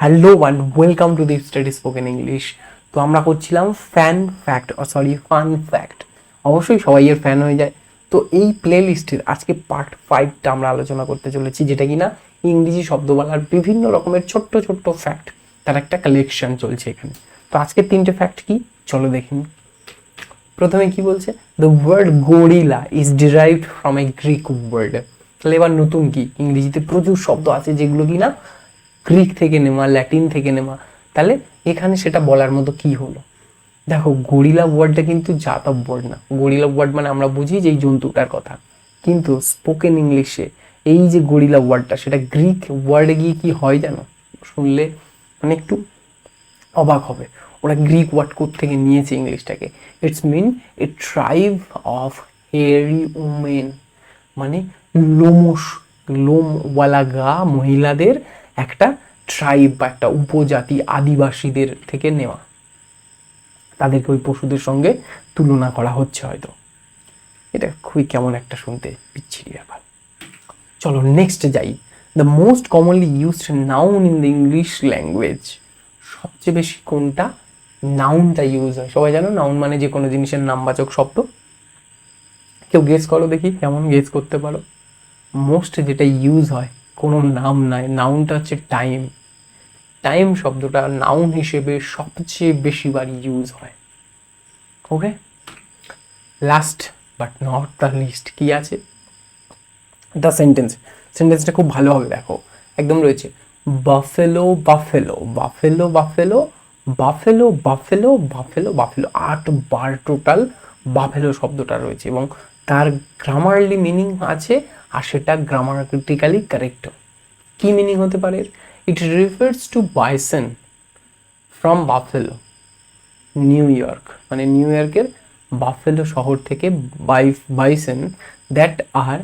Hello and welcome to the study spoken English. তো আমরা করছিলাম ফান ফ্যাক্ট। অবশ্যই সবাই এর ফ্যান হয়ে যায়। তো এই প্লে লিস্টের আজকে পার্ট 5টা আমরা আলোচনা করতে চলেছি, যেটা কিনা ইংরেজি শব্দমালার বিভিন্ন রকমের ছোট্ট ছোট্ট ফ্যাক্ট, তার একটা কালেকশন চলছে এখানে। তো আজকে 3টে ফ্যাক্ট কি, চলো দেখি। প্রথমে কি বলছে, the word gorilla is derived from a Greek word. তাহলে এবার নতুন কি, ইংরেজিতে প্রচুর শব্দ আছে যেগুলো কি না গ্রিক থেকে নেওয়া, ল্যাটিন থেকে নেওয়া। তাহলে এখানে সেটা বলার মতো কি হলো, দেখো গরিলা ওয়ার্ডটা কিন্তু জাতব ওয়ার্ড না। গরিলা ওয়ার্ড মানে আমরা বুঝি যে এই জন্তুটার কথা, কিন্তু স্পোকেন ইংলিশে এই যে গরিলা ওয়ার্ডটা সেটা গ্রিক ওয়ার্ডে গিয়ে কি হয় জানো, শুনলে মানে একটু অবাক হবে। ওরা গ্রিক ওয়ার্ড কোথা থেকে নিয়েছে ইংলিশটাকে। It's mean a tribe of hairy women, মানে লোমওয়ালা গা মহিলাদের একটা ট্রাইব বা একটা উপজাতি, আদিবাসীদের থেকে নেওয়া। তাদেরকে ওই পশুদের সঙ্গে তুলনা করা হচ্ছে হয়তো। এটা খুবই কেমন একটা শুনতে বিচ্ছিরি ব্যাপার। চলো নেক্সট যাই। The most commonly used noun in the English language. সবচেয়ে বেশি কোনটা নাউনটা ইউজ হয়? সবাই জানো নাউন মানে যে কোনো জিনিসের নামবাচক শব্দ। কেউ গেস করো দেখি, কেমন গেস করতে পারো। মোস্ট যেটা ইউজ হয় কোনো নাম নয়, নাউনটা হচ্ছে টাইম। টাইম শব্দটা নাউন হিসেবে সবচেয়ে বেশিবার ইউজ হয়। Okay, last but not the least কি আছে, দ্য সেন্টেন্সটা খুব ভালোভাবে দেখো, একদম রয়েছে buffalo buffalo buffalo buffalo buffalo buffalo buffalo buffalo, 8বার টোটাল বাফেলো শব্দটা রয়েছে এবং তার গ্রামারলি মিনিং আছে, আর সেটা গ্রামাটিক্যালি কারেক্ট। কি মিনিং হতে পারে? It refers to bison from Buffalo New York, মানে নিউ ইয়র্কের বাফেলো শহর থেকে bison that are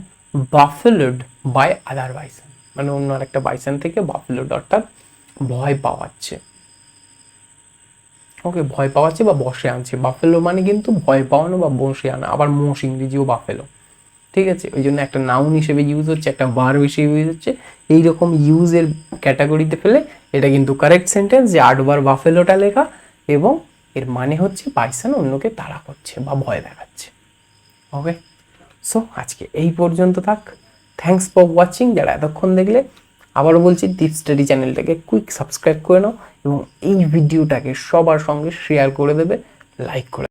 buffaloed by other bison, মানে অন্য আরেকটা বাইসন থেকে বাফেলোড, অর্থাৎ ভয় পাওয়াচ্ছে। ওকে, ভয় পাওয়াচ্ছে বা বসে আনছে। বাফেলো মানে কিন্তু ভয় পাওয়ানো বা বসে আনা, আবার মোষ ইংরেজিও বাফেলো। ঠিক আছে, ওই জন্য একটা নাউন হিসেবে ইউজ হচ্ছে, একটা ভার্ব হিসেবে ইউজ হচ্ছে। এইরকম ইউজের ক্যাটাগরিতে ফেলে এটা কিন্তু কারেক্ট সেন্টেন্স যে 8বার বাফেলোটা লেখা, এবং এর মানে হচ্ছে বাইসন অন্যকে তাড়া করছে বা ভয় দেখাচ্ছে। ওকে, সো আজকে এই পর্যন্ত থাক। Thanks for watching. যারা এতক্ষণ দেখলে, আবারও বলছি ডিপ স্টাডি চ্যানেলটাকে কুইক সাবস্ক্রাইব করে নাও এবং এই ভিডিওটাকে সবার সঙ্গে শেয়ার করে দেবে, লাইক করে